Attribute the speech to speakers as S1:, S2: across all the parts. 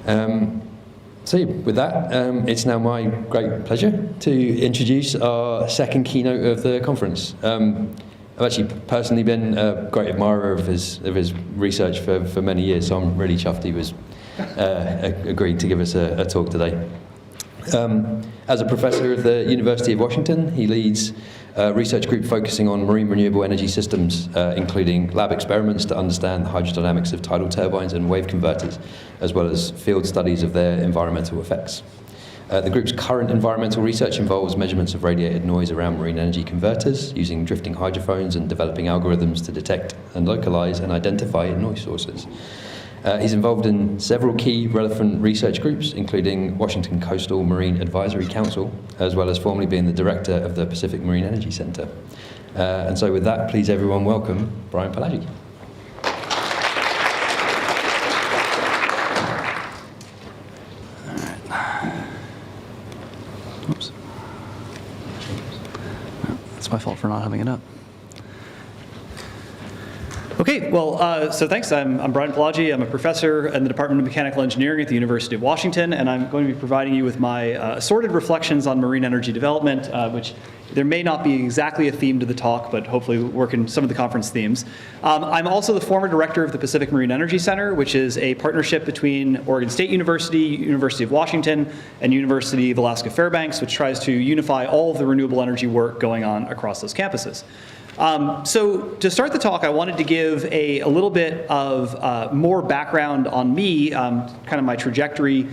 S1: So with that, it's now my great pleasure to introduce our second keynote of the conference. I've actually personally been a great admirer of his research for many years, so I'm really chuffed he was agreed to give us a talk today. As a professor at the University of Washington, he leads a research group focusing on marine renewable energy systems, including lab experiments to understand the hydrodynamics of tidal turbines and wave converters, as well as field studies of their environmental effects. The group's current environmental research involves measurements of radiated noise around marine energy converters, using drifting hydrophones and developing algorithms to detect and localize and identify noise sources. He's involved in several key relevant research groups, including Washington Coastal Marine Advisory Council, as well as formerly being the director of the Pacific Marine Energy Center. And so with that, please everyone welcome Brian Polagye.
S2: Oops. It's my fault for not having it up. Okay, well, so thanks. I'm Brian Polagye. I'm a professor in the Department of Mechanical Engineering at the University of Washington, and I'm going to be providing you with my assorted reflections on marine energy development, which there may not be exactly a theme to the talk, but hopefully work in some of the conference themes. I'm also the former director of the Pacific Marine Energy Center, which is a partnership between Oregon State University, University of Washington, and University of Alaska Fairbanks, which tries to unify all of the renewable energy work going on across those campuses. So to start the talk, I wanted to give a little bit of more background on me, kind of my trajectory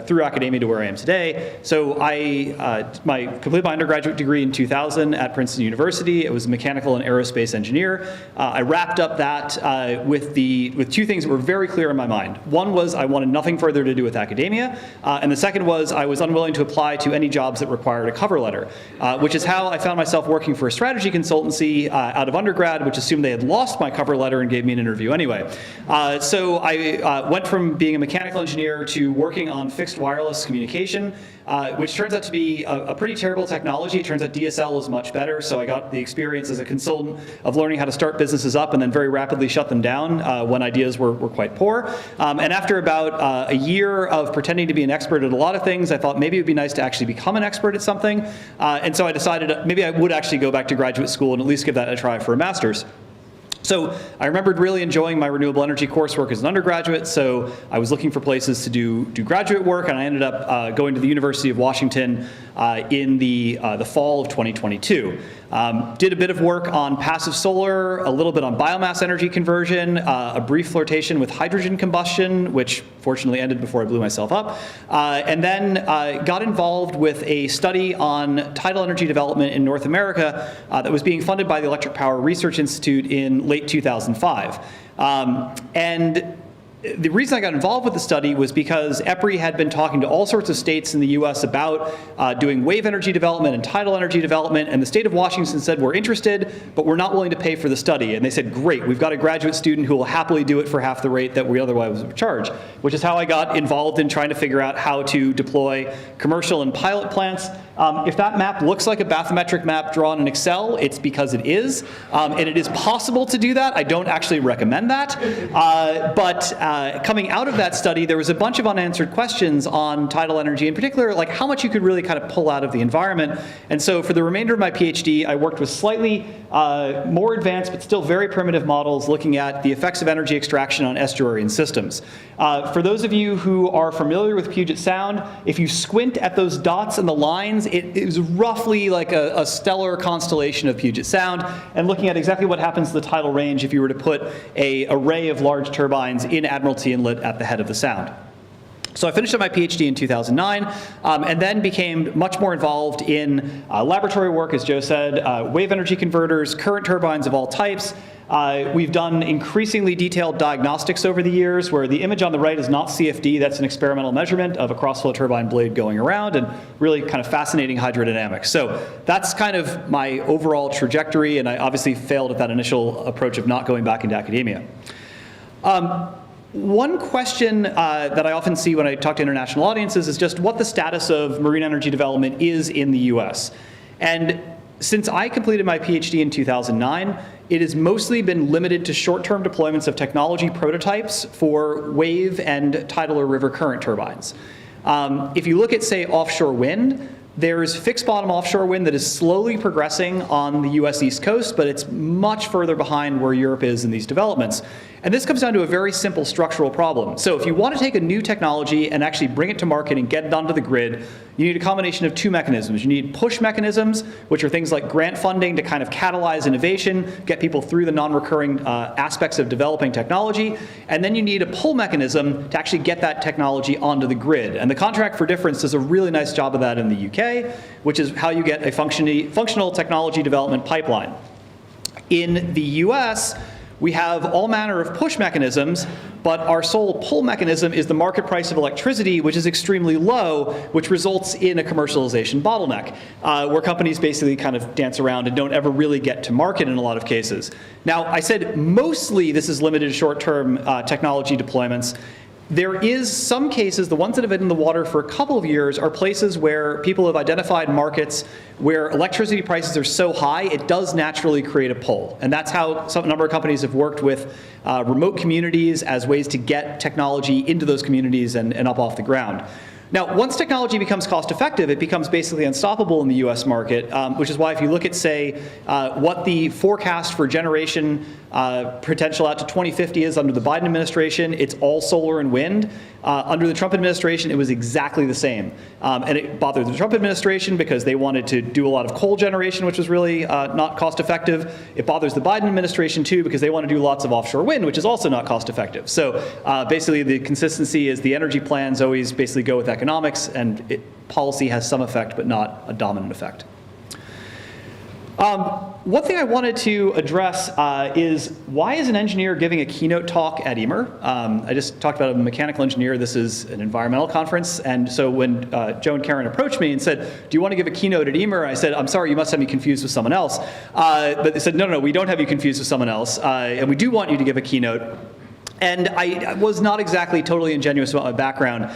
S2: through academia to where I am today. So I completed my undergraduate degree in 2000 at Princeton University. It was a mechanical and aerospace engineer. I wrapped up that with two things that were very clear in my mind. One was I wanted nothing further to do with academia, and the second was I was unwilling to apply to any jobs that required a cover letter, which is how I found myself working for a strategy consultancy out of undergrad, which assumed they had lost my cover letter and gave me an interview anyway. So I went from being a mechanical engineer to working on fixed wireless communication, which turns out to be a pretty terrible technology. It turns out DSL is much better, so I got the experience as a consultant of learning how to start businesses up and then very rapidly shut them down when ideas were quite poor. And after about a year of pretending to be an expert at a lot of things, I thought maybe it would be nice to actually become an expert at something. And so I decided maybe I would actually go back to graduate school and at least give that a try for a master's. So I remembered really enjoying my renewable energy coursework as an undergraduate, so I was looking for places to do graduate work, and I ended up going to the University of Washington in the fall of 2022. Did a bit of work on passive solar, a little bit on biomass energy conversion, a brief flirtation with hydrogen combustion, which fortunately ended before I blew myself up, and then got involved with a study on tidal energy development in North America that was being funded by the Electric Power Research Institute in late 2005. And the reason I got involved with the study was because EPRI had been talking to all sorts of states in the US about doing wave energy development and tidal energy development, and the state of Washington said, we're interested, but we're not willing to pay for the study. And they said, great, we've got a graduate student who will happily do it for half the rate that we otherwise would charge, which is how I got involved in trying to figure out how to deploy commercial and pilot plants. If that map looks like a bathymetric map drawn in Excel, it's because it is, and it is possible to do that. I don't actually recommend that, but coming out of that study, there was a bunch of unanswered questions on tidal energy, in particular, like how much you could really kind of pull out of the environment. And so for the remainder of my PhD, I worked with slightly more advanced but still very primitive models looking at the effects of energy extraction on estuarine systems. For those of you who are familiar with Puget Sound, if you squint at those dots and the lines, it is roughly like a stellar constellation of Puget Sound, and looking at exactly what happens to the tidal range if you were to put an array of large turbines in Admiralty Inlet at the head of the sound. So I finished up my PhD in 2009, and then became much more involved in laboratory work, as Joe said, wave energy converters, current turbines of all types. We've done increasingly detailed diagnostics over the years, where the image on the right is not CFD, that's an experimental measurement of a cross-flow turbine blade going around, and really kind of fascinating hydrodynamics. So that's kind of my overall trajectory, and I obviously failed at that initial approach of not going back into academia. One question that I often see when I talk to international audiences is just what the status of marine energy development is in the US. And Since I completed my PhD in 2009, it has mostly been limited to short-term deployments of technology prototypes for wave and tidal or river current turbines. If you look at, say, offshore wind, there's fixed bottom offshore wind that is slowly progressing on the US East Coast, but it's much further behind where Europe is in these developments. And this comes down to a very simple structural problem. So if you want to take a new technology and actually bring it to market and get it onto the grid, you need a combination of two mechanisms. You need push mechanisms, which are things like grant funding to kind of catalyze innovation, get people through the non-recurring aspects of developing technology. And then you need a pull mechanism to actually get that technology onto the grid. And the Contract for Difference does a really nice job of that in the UK, which is how you get a functional technology development pipeline. In the US, we have all manner of push mechanisms, but our sole pull mechanism is the market price of electricity, which is extremely low, which results in a commercialization bottleneck, where companies basically kind of dance around and don't ever really get to market in a lot of cases. Now, I said mostly this is limited to short-term technology deployments. There is some cases, the ones that have been in the water for a couple of years, are places where people have identified markets where electricity prices are so high, it does naturally create a pull. And that's how a number of companies have worked with remote communities as ways to get technology into those communities and up off the ground. Now, once technology becomes cost effective, it becomes basically unstoppable in the US market, which is why if you look at, say, what the forecast for generation potential out to 2050 is under the Biden administration, it's all solar and wind. Under the Trump administration, it was exactly the same. And it bothered the Trump administration because they wanted to do a lot of coal generation, which was really not cost effective. It bothers the Biden administration too because they want to do lots of offshore wind, which is also not cost effective. So basically the consistency is the energy plans always basically go with economics, and policy has some effect but not a dominant effect. One thing I wanted to address is why is an engineer giving a keynote talk at EIMR? I just talked about a mechanical engineer. This is an environmental conference. And so when Joe and Karen approached me and said, do you want to give a keynote at EIMR? I said, I'm sorry, you must have me confused with someone else. But they said, no, we don't have you confused with someone else. And we do want you to give a keynote. And I was not exactly totally ingenuous about my background.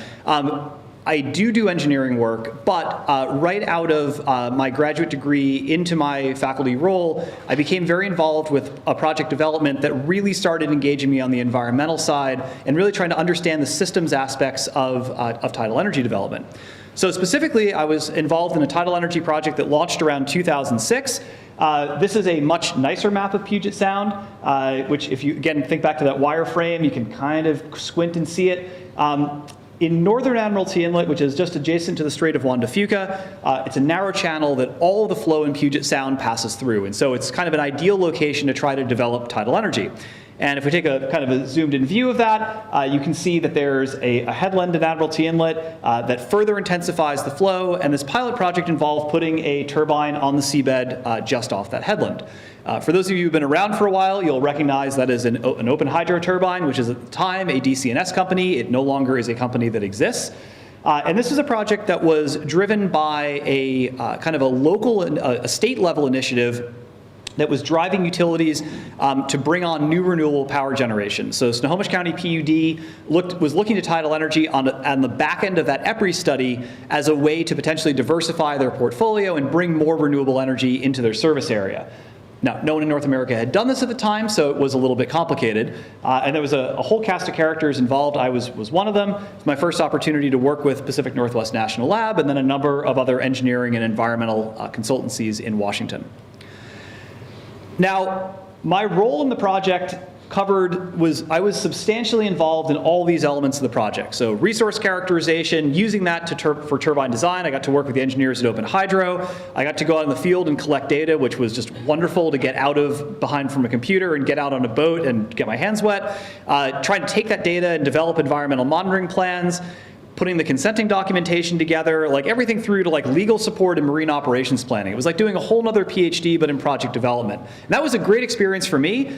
S2: I do engineering work, but right out of my graduate degree into my faculty role, I became very involved with a project development that really started engaging me on the environmental side and really trying to understand the systems aspects of tidal energy development. So specifically, I was involved in a tidal energy project that launched around 2006. This is a much nicer map of Puget Sound, which if you, again, think back to that wireframe, you can kind of squint and see it. In northern Admiralty Inlet, which is just adjacent to the Strait of Juan de Fuca, it's a narrow channel that all of the flow in Puget Sound passes through. And so it's kind of an ideal location to try to develop tidal energy. And if we take a kind of a zoomed in view of that, you can see that there's a headland in Admiralty Inlet that further intensifies the flow. And this pilot project involved putting a turbine on the seabed just off that headland. For those of you who've been around for a while, you'll recognize that as an open hydro turbine, which is at the time a DC&S company. It no longer is a company that exists. And this is a project that was driven by a kind of a local, a state level initiative that was driving utilities to bring on new renewable power generation. So Snohomish County PUD was looking to tidal energy on the back end of that EPRI study as a way to potentially diversify their portfolio and bring more renewable energy into their service area. Now, no one in North America had done this at the time, so it was a little bit complicated. And there was a whole cast of characters involved. I was one of them. It was my first opportunity to work with Pacific Northwest National Lab and then a number of other engineering and environmental consultancies in Washington. Now, my role in the project I was substantially involved in all these elements of the project. So resource characterization, using that for turbine design. I got to work with the engineers at Open Hydro. I got to go out in the field and collect data, which was just wonderful to get out behind from a computer and get out on a boat and get my hands wet. Trying to take that data and develop environmental monitoring plans, putting the consenting documentation together, like everything through to like legal support and marine operations planning. It was like doing a whole nother PhD, but in project development. And that was a great experience for me.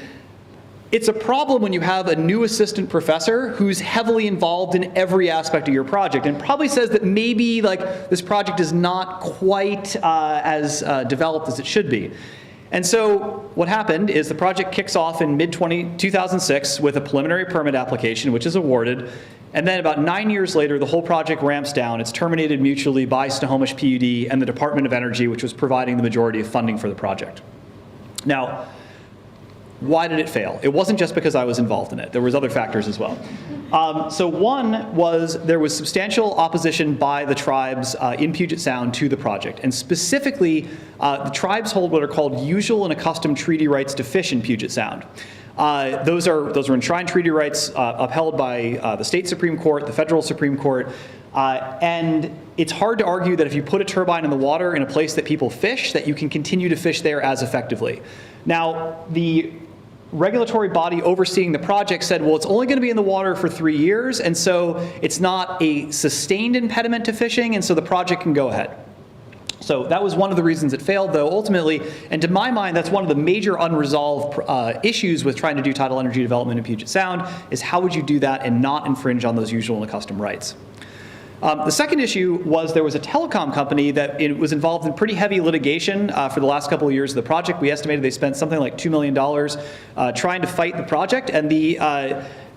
S2: It's a problem when you have a new assistant professor who's heavily involved in every aspect of your project and probably says that maybe like this project is not quite as developed as it should be. And so what happened is the project kicks off in mid-2006 with a preliminary permit application, which is awarded. And then about 9 years later, the whole project ramps down. It's terminated mutually by Snohomish PUD and the Department of Energy, which was providing the majority of funding for the project. Now, why did it fail? It wasn't just because I was involved in it. There was other factors as well. So one was there was substantial opposition by the tribes in Puget Sound to the project. And specifically, the tribes hold what are called usual and accustomed treaty rights to fish in Puget Sound. Those are enshrined treaty rights upheld by the state Supreme Court, the federal Supreme Court. And it's hard to argue that if you put a turbine in the water in a place that people fish, that you can continue to fish there as effectively. Now, the regulatory body overseeing the project said, well, it's only going to be in the water for 3 years, and so it's not a sustained impediment to fishing, and so the project can go ahead. So that was one of the reasons it failed, though, ultimately, and to my mind, that's one of the major unresolved issues with trying to do tidal energy development in Puget Sound, is how would you do that and not infringe on those usual and accustomed rights? The second issue was there was a telecom company that was involved in pretty heavy litigation for the last couple of years of the project. We estimated they spent something like $2 million trying to fight the project. And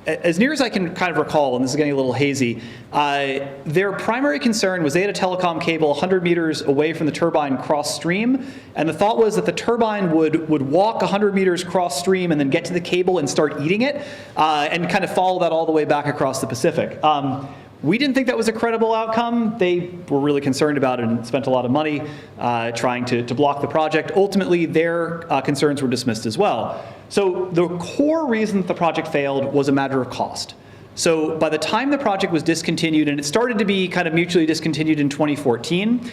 S2: as near as I can kind of recall, and this is getting a little hazy, their primary concern was they had a telecom cable 100 meters away from the turbine cross stream. And the thought was that the turbine would walk 100 meters cross stream and then get to the cable and start eating it and kind of follow that all the way back across the Pacific. We didn't think that was a credible outcome. They were really concerned about it and spent a lot of money trying to block the project. Ultimately, their concerns were dismissed as well. So the core reason that the project failed was a matter of cost. So by the time the project was discontinued, and it started to be kind of mutually discontinued in 2014,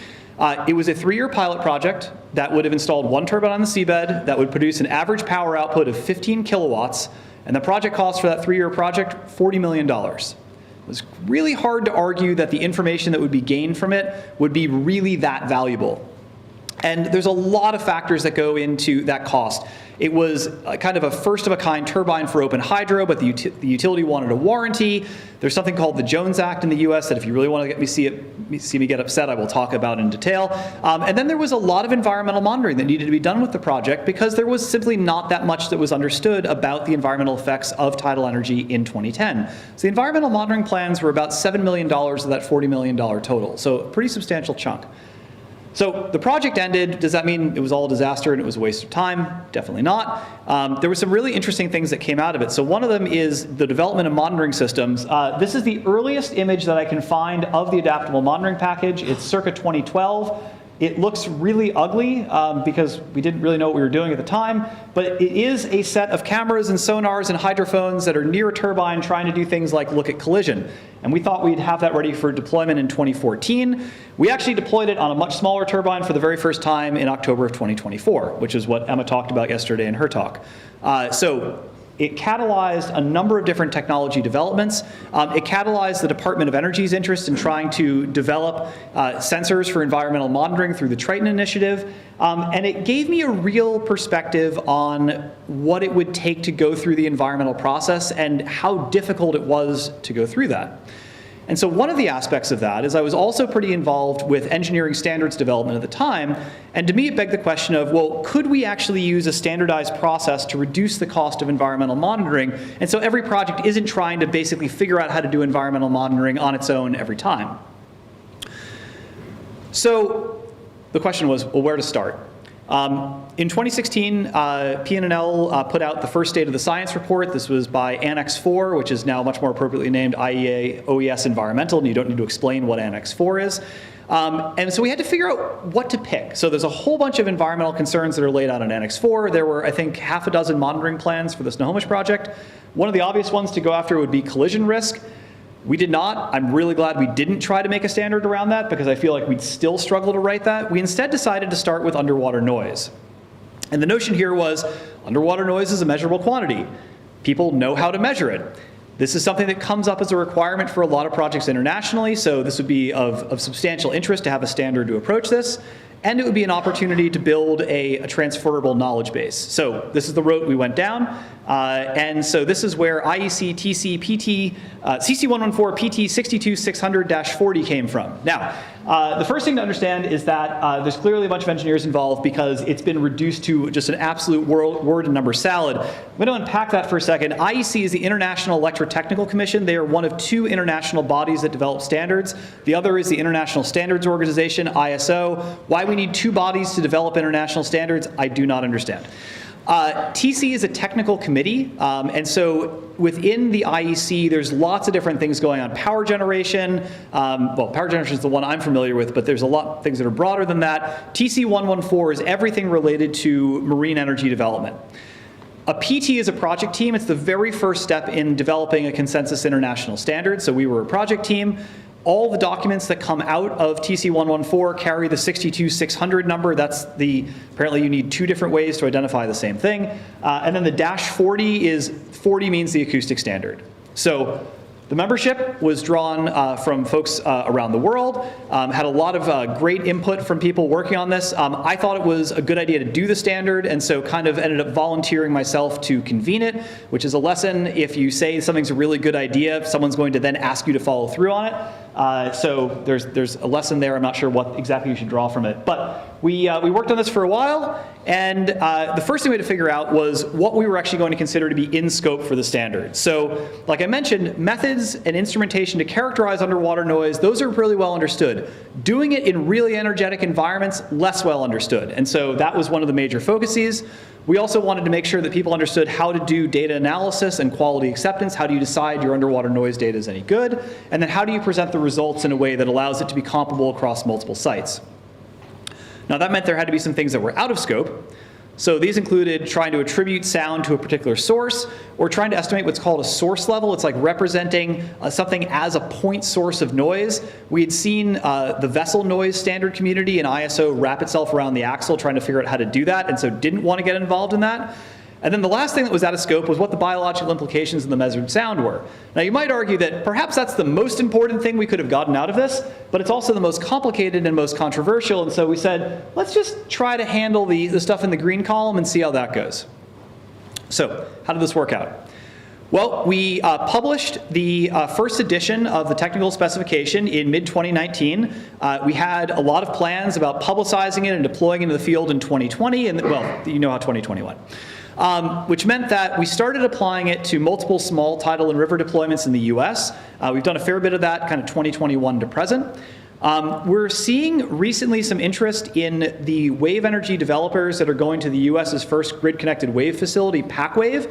S2: it was a 3-year pilot project that would have installed 1 turbine on the seabed that would produce an average power output of 15 kilowatts, and the project cost for that 3-year project, $40 million. It was really hard to argue that the information that would be gained from it would be really that valuable. And there's a lot of factors that go into that cost. It was kind of a first-of-a-kind turbine for open hydro, but the utility wanted a warranty. There's something called the Jones Act in the US that if you really want to see me get upset, I will talk about in detail. And then there was a lot of environmental monitoring that needed to be done with the project because there was simply not that much that was understood about the environmental effects of tidal energy in 2010. So the environmental monitoring plans were about $7 million of that $40 million total, so a pretty substantial chunk. So the project ended. Does that mean it was all a disaster and it was a waste of time? Definitely not. There were some really interesting things that came out of it. So one of them is the development of monitoring systems. This is the earliest image that I can find of the adaptable monitoring package. It's circa 2012. It looks really ugly because we didn't really know what we were doing at the time, but it is a set of cameras and sonars and hydrophones that are near a turbine trying to do things like look at collision. And we thought we'd have that ready for deployment in 2014. We actually deployed it on a much smaller turbine for the very first time in October of 2024, which is what Emma talked about yesterday in her talk. So it catalyzed a number of different technology developments. It catalyzed the Department of Energy's interest in trying to develop sensors for environmental monitoring through the Triton Initiative. And it gave me a real perspective on what it would take to go through the environmental process and how difficult it was to go through that. And so one of the aspects of that is I was also pretty involved with engineering standards development at the time, and to me it begged the question of, well, could we actually use a standardized process to reduce the cost of environmental monitoring? And so every project isn't trying to basically figure out how to do environmental monitoring on its own every time. So the question was, well, where to start? In 2016, PNNL put out the first State of the Science report. This was by Annex 4, which is now much more appropriately named IEA OES Environmental, and you don't need to explain what Annex 4 is. And so we had to figure out what to pick. So there's a whole bunch of environmental concerns that are laid out in Annex 4. There were, I think, half a dozen monitoring plans for the Snohomish project. One of the obvious ones to go after would be collision risk. We did not. I'm really glad we didn't try to make a standard around that because I feel like we'd still struggle to write that. We instead decided to start with underwater noise. And the notion here was underwater noise is a measurable quantity. People know how to measure it. This is something that comes up as a requirement for a lot of projects internationally, so this would be of substantial interest to have a standard to approach this. And it would be an opportunity to build a transferable knowledge base. So this is the route we went down. And so this is where IEC TC PT, CC114 PT 62600-40 came from. Now, the first thing to understand is that there's clearly a bunch of engineers involved because it's been reduced to just an absolute word and number salad. I'm going to unpack that for a second. IEC is the International Electrotechnical Commission. They are one of two international bodies that develop standards. The other is the International Standards Organization, ISO. Why we need two bodies to develop international standards, I do not understand. TC is a technical committee, and so within the IEC, there's lots of different things going on. Power generation, well, power generation is the one I'm familiar with, but there's a lot of things that are broader than that. TC 114 is everything related to marine energy development. A PT is a project team. It's the very first step in developing a consensus international standard, so we were a project team. All the documents that come out of TC114 carry the 62600 number. That's apparently you need two different ways to identify the same thing. And then the -40 40 means the acoustic standard. So the membership was drawn from folks around the world, had a lot of great input from people working on this. I thought it was a good idea to do the standard, and so kind of ended up volunteering myself to convene it, which is a lesson. If you say something's a really good idea, someone's going to then ask you to follow through on it. So there's a lesson there. I'm not sure what exactly you should draw from it. But we worked on this for a while, and the first thing we had to figure out was what we were actually going to consider to be in scope for the standard. So like I mentioned, methods and instrumentation to characterize underwater noise, those are really well understood. Doing it in really energetic environments, less well understood. And so that was one of the major focuses. We also wanted to make sure that people understood how to do data analysis and quality acceptance. How do you decide your underwater noise data is any good? And then how do you present the results in a way that allows it to be comparable across multiple sites? Now that meant there had to be some things that were out of scope. So these included trying to attribute sound to a particular source, or trying to estimate what's called a source level. It's like representing something as a point source of noise. We had seen the vessel noise standard community in ISO wrap itself around the axle trying to figure out how to do that, and so didn't want to get involved in that. And then the last thing that was out of scope was what the biological implications of the measured sound were. Now you might argue that perhaps that's the most important thing we could have gotten out of this, but it's also the most complicated and most controversial, and so we said, let's just try to handle the stuff in the green column and see how that goes. So how did this work out? Well, we published the first edition of the technical specification in mid-2019. We had a lot of plans about publicizing it and deploying it into the field in 2020, and well, you know how 2020 went. Which meant that we started applying it to multiple small tidal and river deployments in the US. We've done a fair bit of that kind of 2021 to present. We're seeing recently some interest in the wave energy developers that are going to the US's first grid-connected wave facility, PacWave,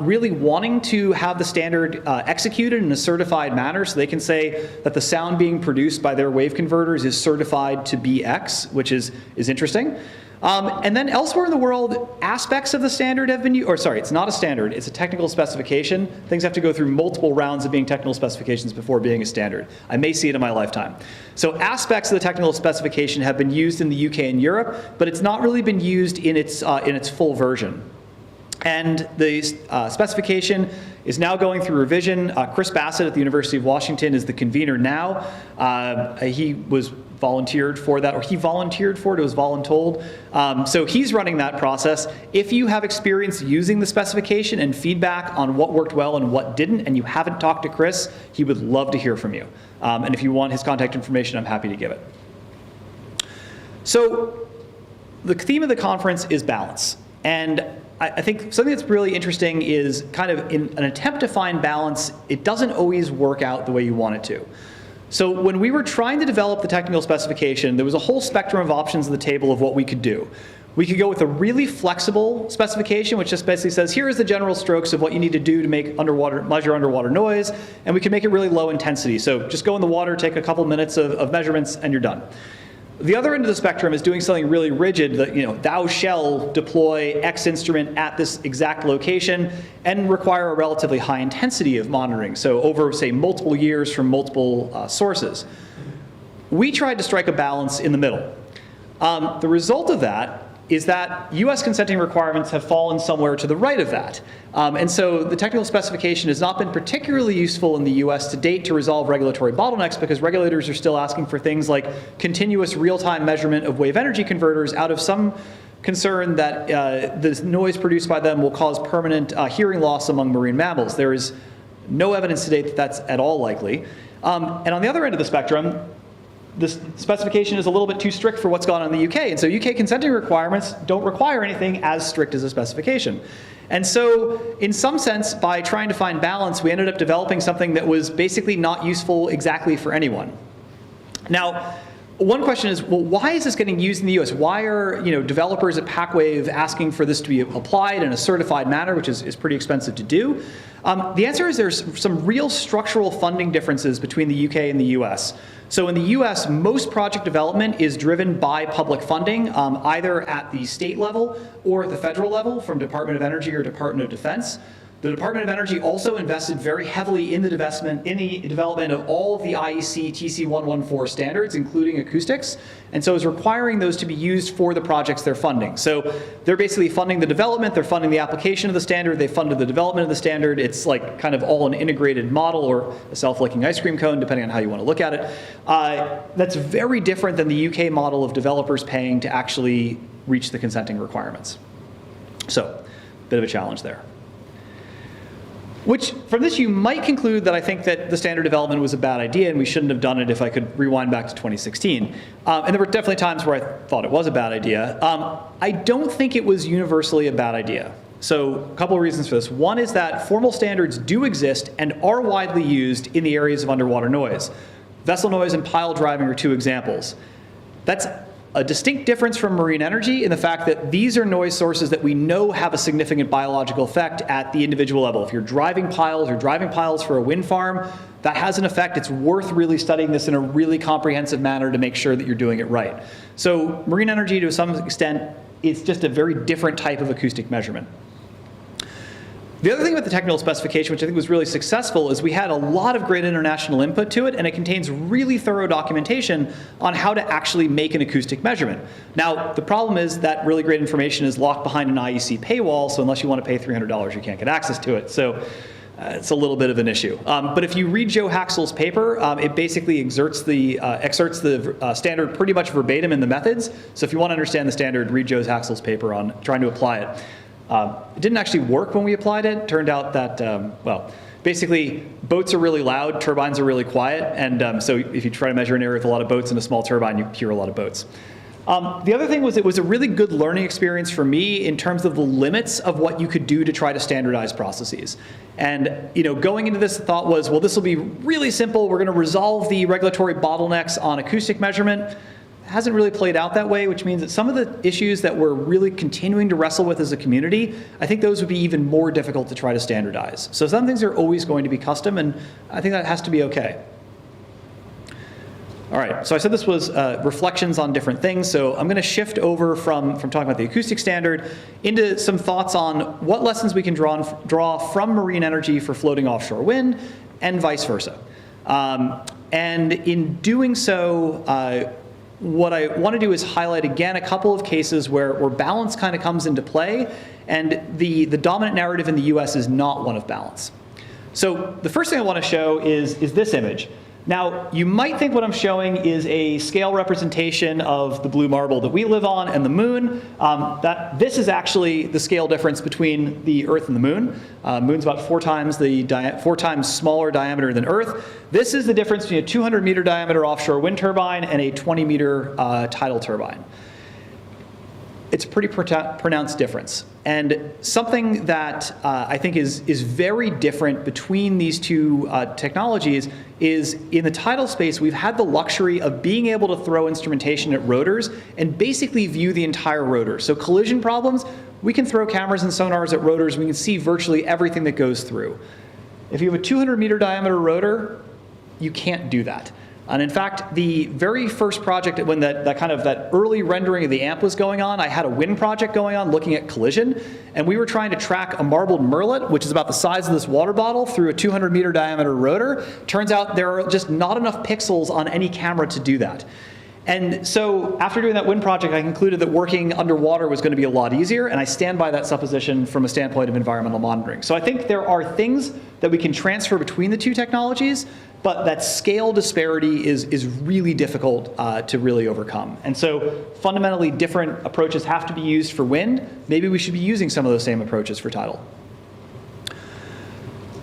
S2: really wanting to have the standard executed in a certified manner so they can say that the sound being produced by their wave converters is certified to be X, which is interesting. And then elsewhere in the world, aspects of the standard have been, or sorry, it's not a standard, it's a technical specification. Things have to go through multiple rounds of being technical specifications before being a standard. I may see it in my lifetime. So aspects of the technical specification have been used in the UK and Europe, but it's not really been used in its full version. And the specification is now going through revision. Chris Bassett at the University of Washington is the convener now. He was volunteered for that, or he volunteered for it, it was voluntold. So he's running that process. If you have experience using the specification and feedback on what worked well and what didn't, and you haven't talked to Chris, he would love to hear from you. And if you want his contact information, I'm happy to give it. So the theme of the conference is balance. And I think something that's really interesting is kind of in an attempt to find balance, it doesn't always work out the way you want it to. So when we were trying to develop the technical specification, there was a whole spectrum of options on the table of what we could do. We could go with a really flexible specification, which just basically says, here is the general strokes of what you need to do to make measure underwater noise, and we can make it really low intensity. So just go in the water, take a couple minutes of measurements, and you're done. The other end of the spectrum is doing something really rigid that, thou shall deploy X instrument at this exact location and require a relatively high intensity of monitoring. So over, say, multiple years from multiple sources. We tried to strike a balance in the middle. The result of that is that US consenting requirements have fallen somewhere to the right of that. And so the technical specification has not been particularly useful in the US to date to resolve regulatory bottlenecks because regulators are still asking for things like continuous real-time measurement of wave energy converters out of some concern that the noise produced by them will cause permanent hearing loss among marine mammals. There is no evidence to date that that's at all likely. And on the other end of the spectrum, this specification is a little bit too strict for what's gone on in the UK. And so UK consenting requirements don't require anything as strict as a specification. And so in some sense, by trying to find balance, we ended up developing something that was basically not useful exactly for anyone. Now, one question is, well, why is this getting used in the US? Why are developers at PacWave asking for this to be applied in a certified manner, which is pretty expensive to do? The answer is there's some real structural funding differences between the UK and the US. So in the US, most project development is driven by public funding, either at the state level or at the federal level from Department of Energy or Department of Defense. The Department of Energy also invested very heavily in the development of all of the IEC TC114 standards, including acoustics, and so is requiring those to be used for the projects they're funding. So they're basically funding the development, they're funding the application of the standard, they funded the development of the standard. It's like kind of all an integrated model, or a self-licking ice cream cone, depending on how you want to look at it. That's very different than the UK model of developers paying to actually reach the consenting requirements. So, bit of a challenge there. Which, from this, you might conclude that I think that the standard development was a bad idea and we shouldn't have done it if I could rewind back to 2016. And there were definitely times where I thought it was a bad idea. I don't think it was universally a bad idea. So a couple of reasons for this. One is that formal standards do exist and are widely used in the areas of underwater noise. Vessel noise and pile driving are two examples. That's a distinct difference from marine energy in the fact that these are noise sources that we know have a significant biological effect at the individual level. If you're driving piles for a wind farm, that has an effect. It's worth really studying this in a really comprehensive manner to make sure that you're doing it right. So marine energy, to some extent, it's just a very different type of acoustic measurement. The other thing about the technical specification, which I think was really successful, is we had a lot of great international input to it, and it contains really thorough documentation on how to actually make an acoustic measurement. Now, the problem is that really great information is locked behind an IEC paywall, so unless you want to pay $300, you can't get access to it. So it's a little bit of an issue. But if you read Joe Haxel's paper, it basically exerts the standard pretty much verbatim in the methods. So if you want to understand the standard, read Joe Haxel's paper on trying to apply it. It didn't actually work when we applied it. Turned out that, well, basically boats are really loud, turbines are really quiet, and so if you try to measure an area with a lot of boats and a small turbine, you hear a lot of boats. The other thing was it was a really good learning experience for me in terms of the limits of what you could do to try to standardize processes. And going into this, the thought was, well, this will be really simple. We're going to resolve the regulatory bottlenecks on acoustic measurement. Hasn't really played out that way, which means that some of the issues that we're really continuing to wrestle with as a community, I think those would be even more difficult to try to standardize. So some things are always going to be custom, and I think that has to be okay. All right, so I said this was reflections on different things, so I'm going to shift over from talking about the acoustic standard into some thoughts on what lessons we can draw from marine energy for floating offshore wind, and vice versa. And in doing so, what I want to do is highlight again a couple of cases where balance kind of comes into play, and the dominant narrative in the US is not one of balance. So the first thing I want to show is this image. Now, you might think what I'm showing is a scale representation of the blue marble that we live on and the moon. This is actually the scale difference between the Earth and the moon. Moon's about 4 times smaller diameter than Earth. This is the difference between a 200-meter diameter offshore wind turbine and a 20-meter tidal turbine. It's a pretty pronounced difference. And something that I think is very different between these two technologies is in the tidal space, we've had the luxury of being able to throw instrumentation at rotors and basically view the entire rotor. So collision problems, we can throw cameras and sonars at rotors, we can see virtually everything that goes through. If you have a 200-meter diameter rotor, you can't do that. And in fact, the very first project, when that early rendering of the AMP was going on, I had a wind project going on looking at collision, and we were trying to track a marbled merlet, which is about the size of this water bottle, through a 200-meter diameter rotor. Turns out there are just not enough pixels on any camera to do that. And so after doing that wind project, I concluded that working underwater was going to be a lot easier, and I stand by that supposition from a standpoint of environmental monitoring. So I think there are things that we can transfer between the two technologies, but that scale disparity is really difficult to really overcome. And so fundamentally different approaches have to be used for wind. Maybe we should be using some of those same approaches for tidal.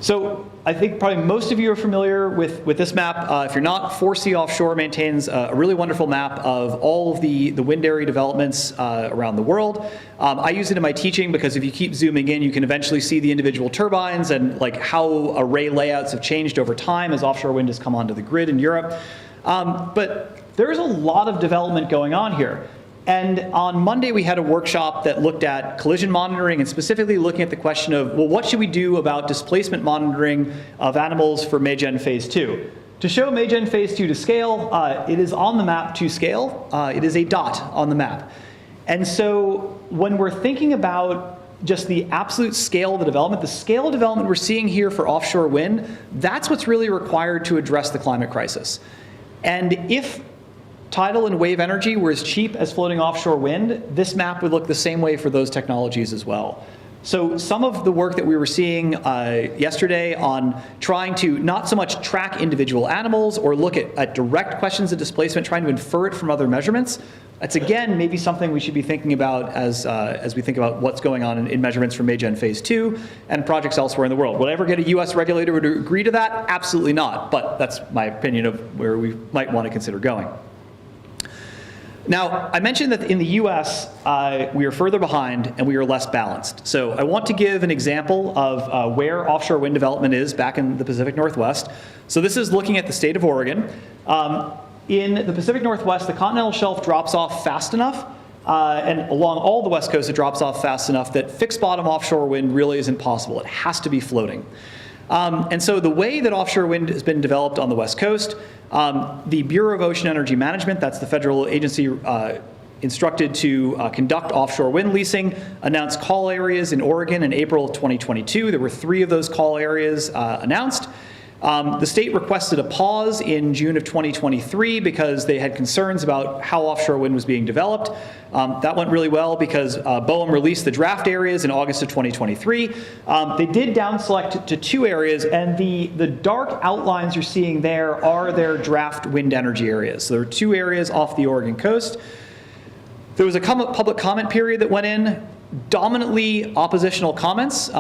S2: So I think probably most of you are familiar with this map. If you're not, 4C Offshore maintains a really wonderful map of all of the wind area developments around the world. I use it in my teaching because if you keep zooming in, you can eventually see the individual turbines and like how array layouts have changed over time as offshore wind has come onto the grid in Europe. But there's a lot of development going on here. And on Monday, we had a workshop that looked at collision monitoring and specifically looking at the question of, well, what should we do about displacement monitoring of animals for Maygen Phase 2? To show Maygen Phase 2 to scale, it is on the map to scale. It is a dot on the map. And so when we're thinking about just the absolute scale of the scale of development we're seeing here for offshore wind, that's what's really required to address the climate crisis. And if tidal and wave energy were as cheap as floating offshore wind, this map would look the same way for those technologies as well. So some of the work that we were seeing yesterday on trying to not so much track individual animals or look at direct questions of displacement, trying to infer it from other measurements, that's again maybe something we should be thinking about as we think about what's going on in measurements for Maygen Phase 2 and projects elsewhere in the world. Will I ever get a US regulator to agree to that? Absolutely not, but that's my opinion of where we might want to consider going. Now, I mentioned that in the US, we are further behind and we are less balanced. So I want to give an example of where offshore wind development is back in the Pacific Northwest. So this is looking at the state of Oregon. In the Pacific Northwest, the continental shelf drops off fast enough, and along all the west coast, it drops off fast enough that fixed bottom offshore wind really isn't possible. It has to be floating. And so the way that offshore wind has been developed on the West Coast, the Bureau of Ocean Energy Management, that's the federal agency instructed to conduct offshore wind leasing, announced call areas in Oregon in April of 2022. There were 3 of those call areas announced. The state requested a pause in June of 2023 because they had concerns about how offshore wind was being developed. That went really well because BOEM released the draft areas in August of 2023. They did down select to 2 areas, and the dark outlines you're seeing there are their draft wind energy areas. So there are 2 areas off the Oregon coast. There was a public comment period that went in. Dominantly oppositional comments.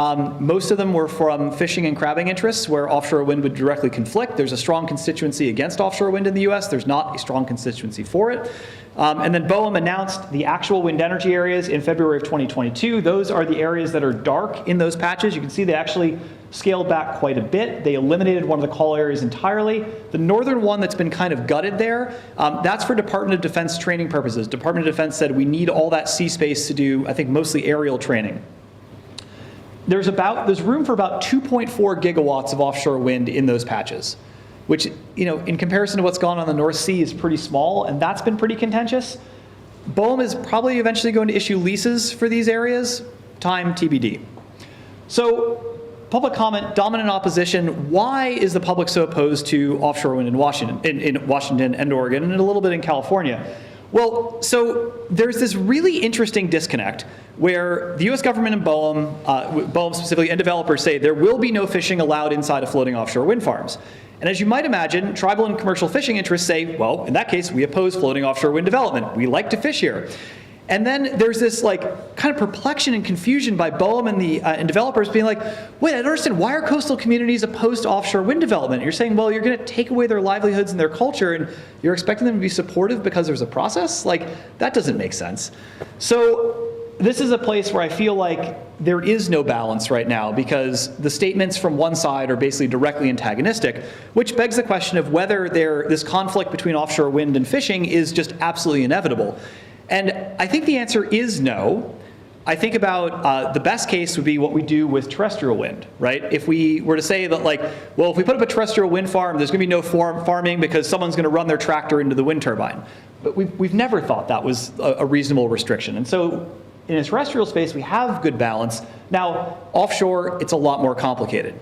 S2: Most of them were from fishing and crabbing interests where offshore wind would directly conflict. There's a strong constituency against offshore wind in the US. There's not a strong constituency for it. And then BOEM announced the actual wind energy areas in February of 2022. Those are the areas that are dark in those patches. You can see they actually scaled back quite a bit. They eliminated one of the call areas entirely. The northern one that's been kind of gutted there, that's for Department of Defense training purposes. Department of Defense said we need all that sea space to do, I think, mostly aerial training. There's room for about 2.4 gigawatts of offshore wind in those patches, which, in comparison to what's gone on the North Sea is pretty small, and that's been pretty contentious. BOEM is probably eventually going to issue leases for these areas. Time TBD. So, public comment, dominant opposition. Why is the public so opposed to offshore wind in Washington and Oregon, and a little bit in California? Well, so there's this really interesting disconnect where the US government and BOEM specifically, and developers say there will be no fishing allowed inside of floating offshore wind farms. And as you might imagine, tribal and commercial fishing interests say, well, in that case, we oppose floating offshore wind development. We like to fish here. And then there's this kind of perplexion and confusion by BOEM and developers being like, wait, I don't understand, why are coastal communities opposed to offshore wind development? You're saying, well, you're going to take away their livelihoods and their culture, and you're expecting them to be supportive because there's a process? That doesn't make sense. So this is a place where I feel like there is no balance right now because the statements from one side are basically directly antagonistic, which begs the question of whether this conflict between offshore wind and fishing is just absolutely inevitable. And I think the answer is no. I think about the best case would be what we do with terrestrial wind, right? If we were to say that if we put up a terrestrial wind farm, there's going to be no farming because someone's going to run their tractor into the wind turbine. But we've never thought that was a reasonable restriction. And so in a terrestrial space, we have good balance. Now, offshore, it's a lot more complicated.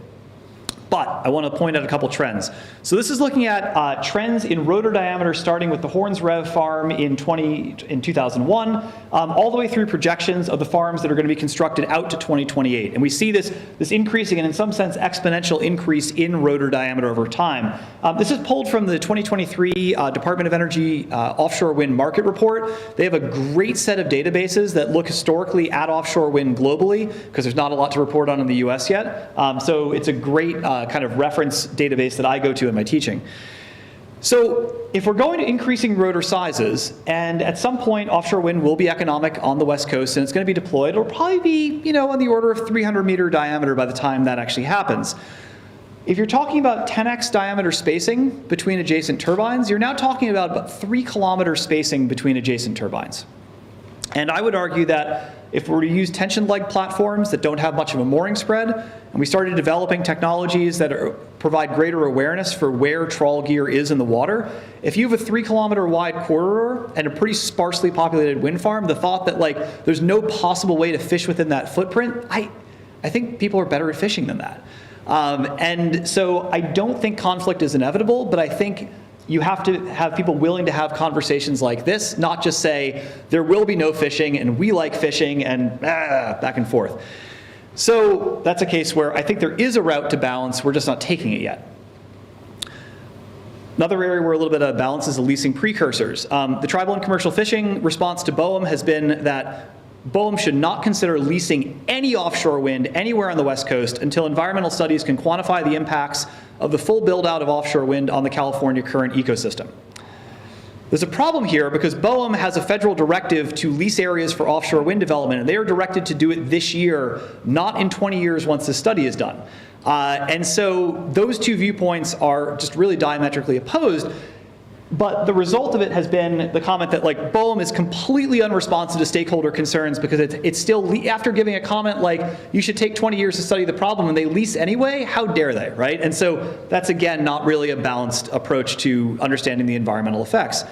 S2: But I want to point out a couple trends. So this is looking at trends in rotor diameter starting with the Horns Rev farm in 2001, all the way through projections of the farms that are going to be constructed out to 2028. And we see this increasing and in some sense exponential increase in rotor diameter over time. This is pulled from the 2023 Department of Energy offshore wind market report. They have a great set of databases that look historically at offshore wind globally, because there's not a lot to report on in the US yet. So it's a great kind of reference database that I go to in my teaching. So if we're going to increasing rotor sizes, and at some point offshore wind will be economic on the West Coast and it's going to be deployed, it'll probably be, on the order of 300-meter diameter by the time that actually happens. If you're talking about 10x diameter spacing between adjacent turbines, you're now talking about 3-kilometer spacing between adjacent turbines. And I would argue that if we were to use tension leg platforms that don't have much of a mooring spread, and we started developing technologies that provide greater awareness for where trawl gear is in the water, if you have a 3-kilometer wide corridor and a pretty sparsely populated wind farm, the thought that there's no possible way to fish within that footprint, I think people are better at fishing than that. And so I don't think conflict is inevitable, but I think you have to have people willing to have conversations like this, not just say, there will be no fishing and we like fishing and back and forth. So that's a case where I think there is a route to balance, we're just not taking it yet. Another area where a little bit of balance is the leasing precursors. The tribal and commercial fishing response to BOEM has been that BOEM should not consider leasing any offshore wind anywhere on the West Coast until environmental studies can quantify the impacts of the full build-out of offshore wind on the California current ecosystem. There's a problem here because BOEM has a federal directive to lease areas for offshore wind development, and they are directed to do it this year, not in 20 years once this study is done. And so those two viewpoints are just really diametrically opposed. But the result of it has been the comment that BOEM is completely unresponsive to stakeholder concerns because it's still, after giving a comment like, you should take 20 years to study the problem and they lease anyway, how dare they, right? And so that's, again, not really a balanced approach to understanding the environmental effects.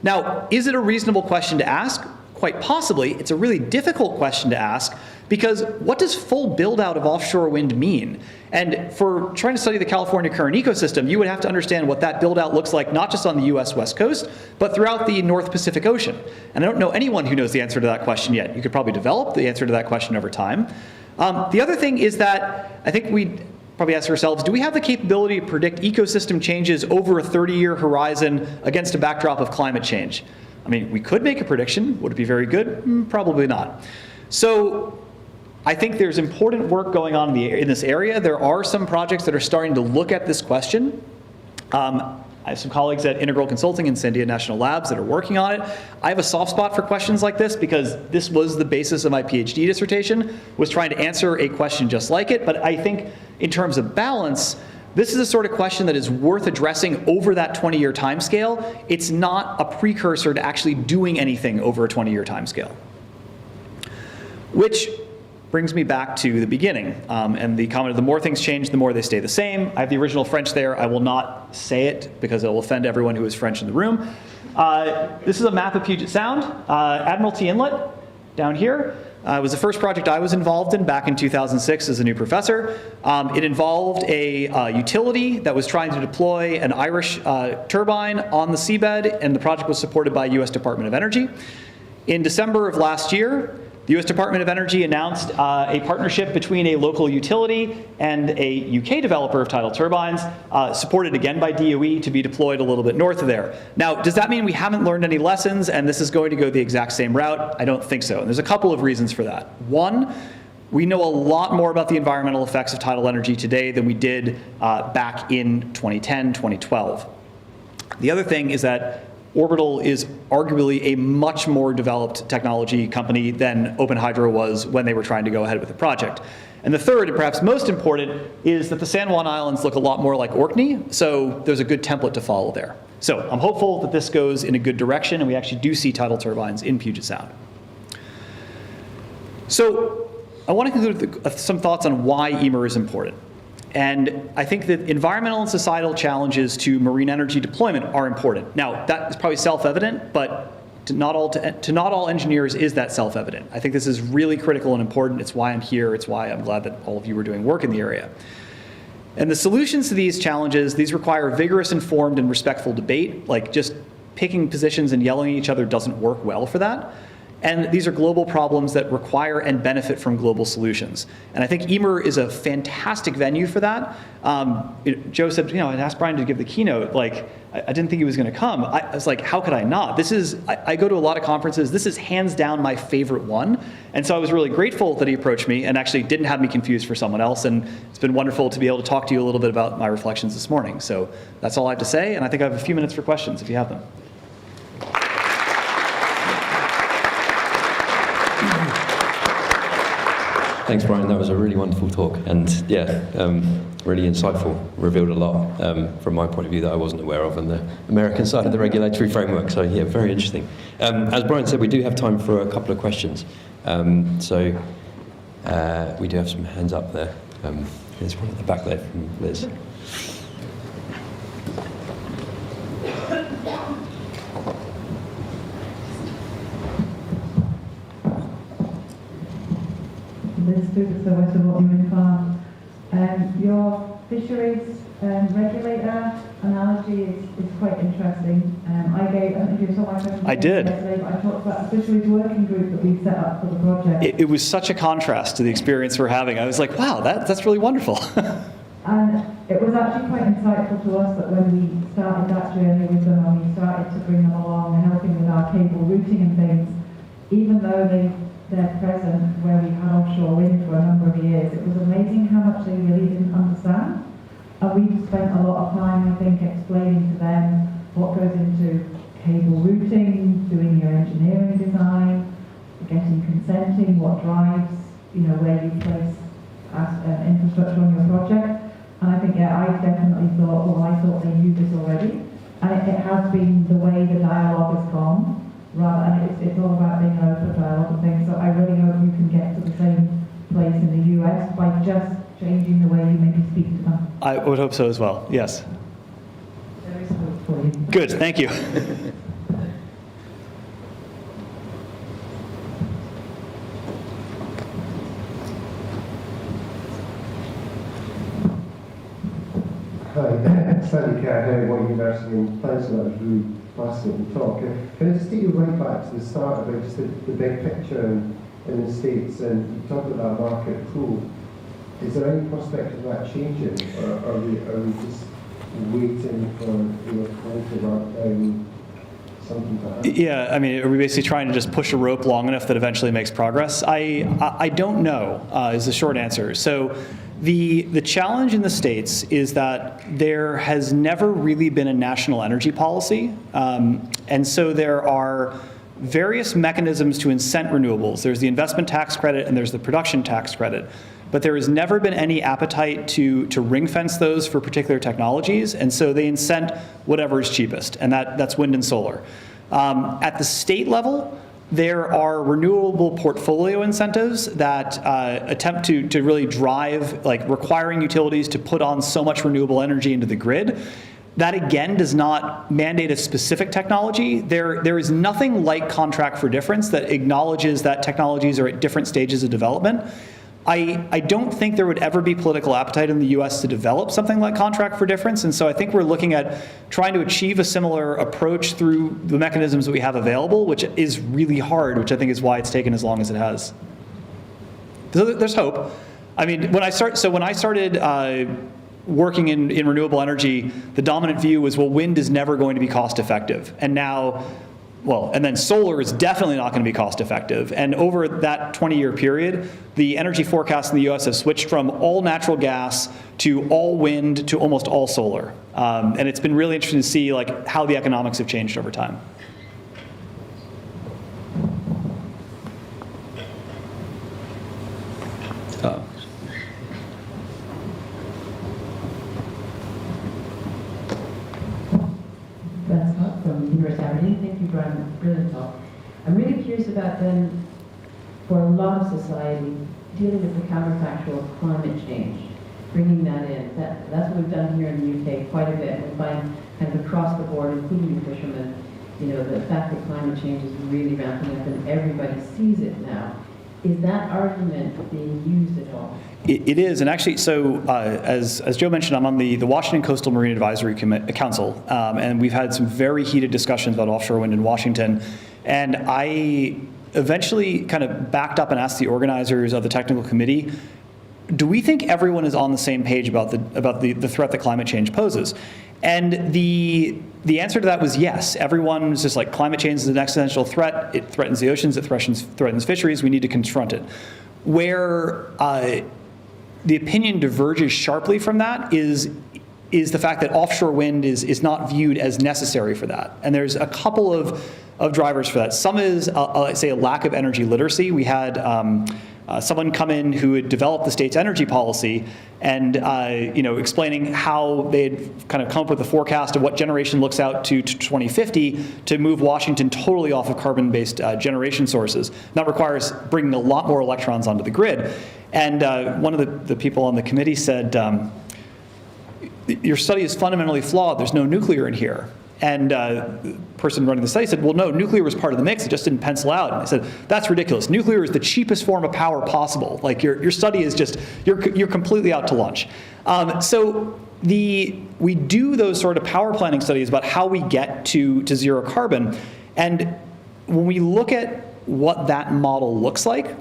S2: Now, is it a reasonable question to ask? Quite possibly. It's a really difficult question to ask because what does full build out of offshore wind mean? And for trying to study the California current ecosystem, you would have to understand what that build out looks like, not just on the US West Coast, but throughout the North Pacific Ocean. And I don't know anyone who knows the answer to that question yet. You could probably develop the answer to that question over time. The other thing is that I think we'd probably ask ourselves, do we have the capability to predict ecosystem changes over a 30-year horizon against a backdrop of climate change? I mean, we could make a prediction. Would it be very good? Probably not. So I think there's important work going on in this area. There are some projects that are starting to look at this question. I have some colleagues at Integral Consulting and Sandia National Labs that are working on it. I have a soft spot for questions like this because this was the basis of my PhD dissertation, was trying to answer a question just like it. But I think in terms of balance, this is a sort of question that is worth addressing over that 20-year time scale. It's not a precursor to actually doing anything over a 20-year time scale. Which brings me back to the beginning and the comment of the more things change, the more they stay the same. I have the original French there. I will not say it because it will offend everyone who is French in the room. This is a map of Puget Sound, Admiralty Inlet down here. It was the first project I was involved in back in 2006 as a new professor. It involved a utility that was trying to deploy an Irish turbine on the seabed, and the project was supported by US Department of Energy. In December of last year, the US Department of Energy announced a partnership between a local utility and a UK developer of tidal turbines, supported again by DOE to be deployed a little bit north of there. Now, does that mean we haven't learned any lessons and this is going to go the exact same route? I don't think so. And there's a couple of reasons for that. One, we know a lot more about the environmental effects of tidal energy today than we did back in 2010, 2012. The other thing is that Orbital is arguably a much more developed technology company than Open Hydro was when they were trying to go ahead with the project. And the third, and perhaps most important, is that the San Juan Islands look a lot more like Orkney, so there's a good template to follow there. So I'm hopeful that this goes in a good direction and we actually do see tidal turbines in Puget Sound. So I want to conclude with some thoughts on why EIMR is important. And I think that environmental and societal challenges to marine energy deployment are important. Now, that is probably self-evident, but to not all engineers is that self-evident. I think this is really critical and important. It's why I'm here. It's why I'm glad that all of you are doing work in the area. And the solutions to these challenges, these require vigorous, informed, and respectful debate. Like just picking positions and yelling at each other doesn't work well for that. And these are global problems that require and benefit from global solutions. And I think EIMR is a fantastic venue for that. Joe said, I asked Brian to give the keynote. Like, I didn't think he was going to come. I was like, how could I not? I go to a lot of conferences. This is hands down my favorite one. And so I was really grateful that he approached me and actually didn't have me confused for someone else. And it's been wonderful to be able to talk to you a little bit about my reflections this morning. So that's all I have to say. And I think I have a few minutes for questions if you have them.
S1: Thanks, Brian. That was a really wonderful talk, and really insightful. Revealed a lot from my point of view that I wasn't aware of on the American side of the regulatory framework. So yeah, very interesting. As Brian said, we do have time for a couple of questions. We do have some hands up there. There's one at the back there from Liz.
S3: Your fisheries regulator analogy is quite interesting. I don't know if you saw my presentation.
S2: I did.
S3: Yesterday, but I talked about the fisheries working group that we set up for the project.
S2: It was such a contrast to the experience we're having. I was like, wow, that's really wonderful.
S3: And it was actually quite insightful to us that when we started that journey with them and we started to bring them along and helping with our cable routing and things, even though they're present where we had offshore wind for a number of years, it was amazing how much they really didn't understand. And we've spent a lot of time, I think, explaining to them what goes into cable routing, doing your engineering design, getting consenting, what drives, where you place infrastructure on your project. And I think, I definitely thought, I thought they knew this already. And it has been the way the dialogue has gone. And it's all about being an open dialogue and things. So I really hope you can get to the same place in the US by just changing the way you maybe speak to them.
S2: I would hope so as well, yes.
S3: There is hope for you.
S2: Good, thank you.
S4: Hi, Sandy Carr, What University in Peninsula. That was really fascinating talk. Can I just take you right back to the start about just the big picture in the States, and you talked about that market pool. Is there any prospect of that changing, or are we just waiting for coal to ramp down, something to happen?
S2: Yeah, I mean, are we basically trying to just push a rope long enough that eventually makes progress? I don't know, is the short answer. So the challenge in the States is that there has never really been a national energy policy. And so there are various mechanisms to incent renewables. There's the investment tax credit and there's the production tax credit. But there has never been any appetite to ring fence those for particular technologies. And so they incent whatever is cheapest, and that's wind and solar. At the state level, there are renewable portfolio incentives that attempt to really drive, like requiring utilities to put on so much renewable energy into the grid. That again does not mandate a specific technology. There is nothing like contract for difference that acknowledges that technologies are at different stages of development. I don't think there would ever be political appetite in the US to develop something like contract for difference, and so I think we're looking at trying to achieve a similar approach through the mechanisms that we have available, which is really hard, which I think is why it's taken as long as it has. So there's hope. I mean, when I started working in renewable energy, the dominant view was, well, wind is never going to be cost effective. And now, and then solar is definitely not going to be cost effective. And over that 20-year period, the energy forecasts in the US have switched from all natural gas to all wind to almost all solar. And it's been really interesting to see how the economics have changed over time.
S5: Thank you, Brian. Brilliant talk. I'm really curious about then, for a lot of society, dealing with the counterfactual of climate change, bringing that in. That's what we've done here in the UK quite a bit. We find kind of across the board, including the fishermen, the fact that climate change is really ramping up and everybody sees it now. Is that argument being used at all?
S2: It is, and actually, so as Joe mentioned, I'm on the Washington Coastal Marine Advisory Council, and we've had some very heated discussions about offshore wind in Washington, and I eventually kind of backed up and asked the organizers of the technical committee, do we think everyone is on the same page about the threat that climate change poses? And the answer to that was yes. Everyone was just like, climate change is an existential threat. It threatens the oceans. It threatens fisheries. We need to confront it. Where the opinion diverges sharply from that is the fact that offshore wind is not viewed as necessary for that. And there's a couple of drivers for that. Some is, I'd say, a lack of energy literacy. We had someone come in who had developed the state's energy policy and explaining how they had kind of come up with a forecast of what generation looks out to 2050 to move Washington totally off of carbon-based generation sources. And that requires bringing a lot more electrons onto the grid. And one of the people on the committee said, your study is fundamentally flawed. There's no nuclear in here. And the person running the study said, well, no, nuclear was part of the mix. It just didn't pencil out. And I said, that's ridiculous. Nuclear is the cheapest form of power possible. Like your study is just, you're completely out to lunch. So we do those sort of power planning studies about how we get to zero carbon. And when we look at what that model looks like,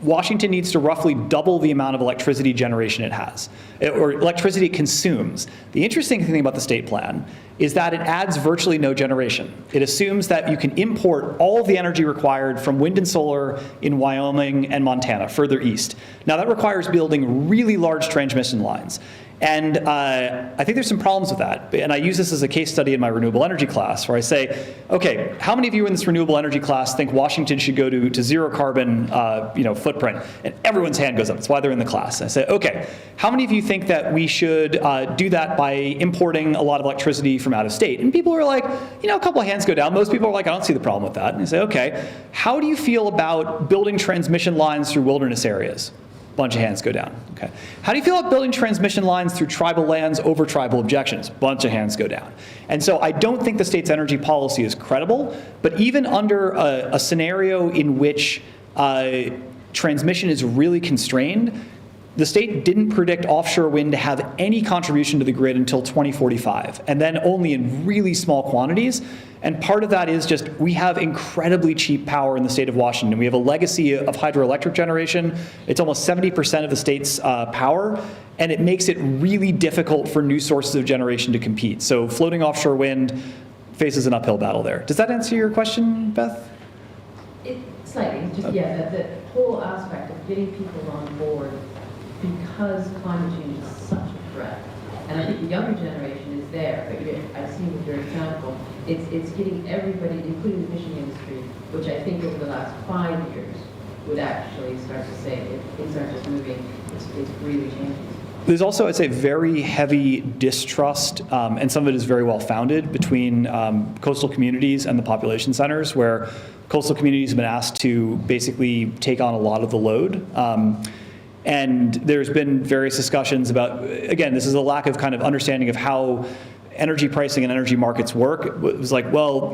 S2: Washington needs to roughly double the amount of electricity generation it has, or electricity it consumes. The interesting thing about the state plan is that it adds virtually no generation. It assumes that you can import all of the energy required from wind and solar in Wyoming and Montana, further east. Now that requires building really large transmission lines. And I think there's some problems with that. And I use this as a case study in my renewable energy class where I say, okay, how many of you in this renewable energy class think Washington should go to zero carbon footprint? And everyone's hand goes up. That's why they're in the class. I say, okay, how many of you think that we should do that by importing a lot of electricity from out of state? And people are like, a couple of hands go down. Most people are like, I don't see the problem with that. And I say, okay, how do you feel about building transmission lines through wilderness areas? Bunch of hands go down. Okay. How do you feel about building transmission lines through tribal lands over tribal objections? Bunch of hands go down. And so I don't think the state's energy policy is credible, but even under a scenario in which transmission is really constrained, the state didn't predict offshore wind to have any contribution to the grid until 2045, and then only in really small quantities. And part of that is just we have incredibly cheap power in the state of Washington. We have a legacy of hydroelectric generation. It's almost 70% of the state's power, and it makes it really difficult for new sources of generation to compete. So floating offshore wind faces an uphill battle there. Does that answer your question, Beth?
S5: Slightly. Just, yeah, the whole aspect of getting people on board because climate change is such a threat. And I think the younger generation is there, but I've seen with your example, it's getting everybody, including the fishing industry, which I think over the last 5 years would actually start to say, things aren't just moving, it's really changing.
S2: There's also, I'd say, very heavy distrust, and some of it is very well founded, between coastal communities and the population centers, where coastal communities have been asked to basically take on a lot of the load. And there's been various discussions about, again, this is a lack of kind of understanding of how energy pricing and energy markets work. It was like, well,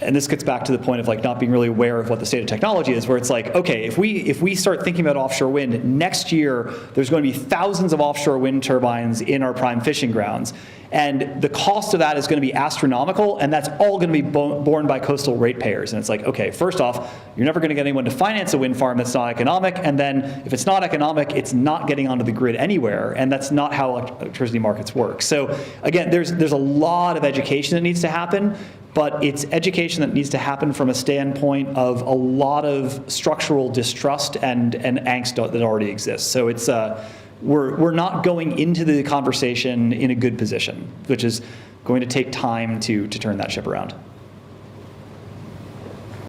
S2: and this gets back to the point of like not being really aware of what the state of technology is, where it's like, okay, if we start thinking about offshore wind, next year there's going to be thousands of offshore wind turbines in our prime fishing grounds. And the cost of that is going to be astronomical, and that's all going to be borne by coastal ratepayers. And it's like, okay, first off, you're never going to get anyone to finance a wind farm that's not economic, and then if it's not economic, it's not getting onto the grid anywhere, and that's not how electricity markets work. So again, there's a lot of education that needs to happen, but it's education that needs to happen from a standpoint of a lot of structural distrust and angst that already exists. So it's we're not going into the conversation in a good position, which is going to take time to turn that ship around.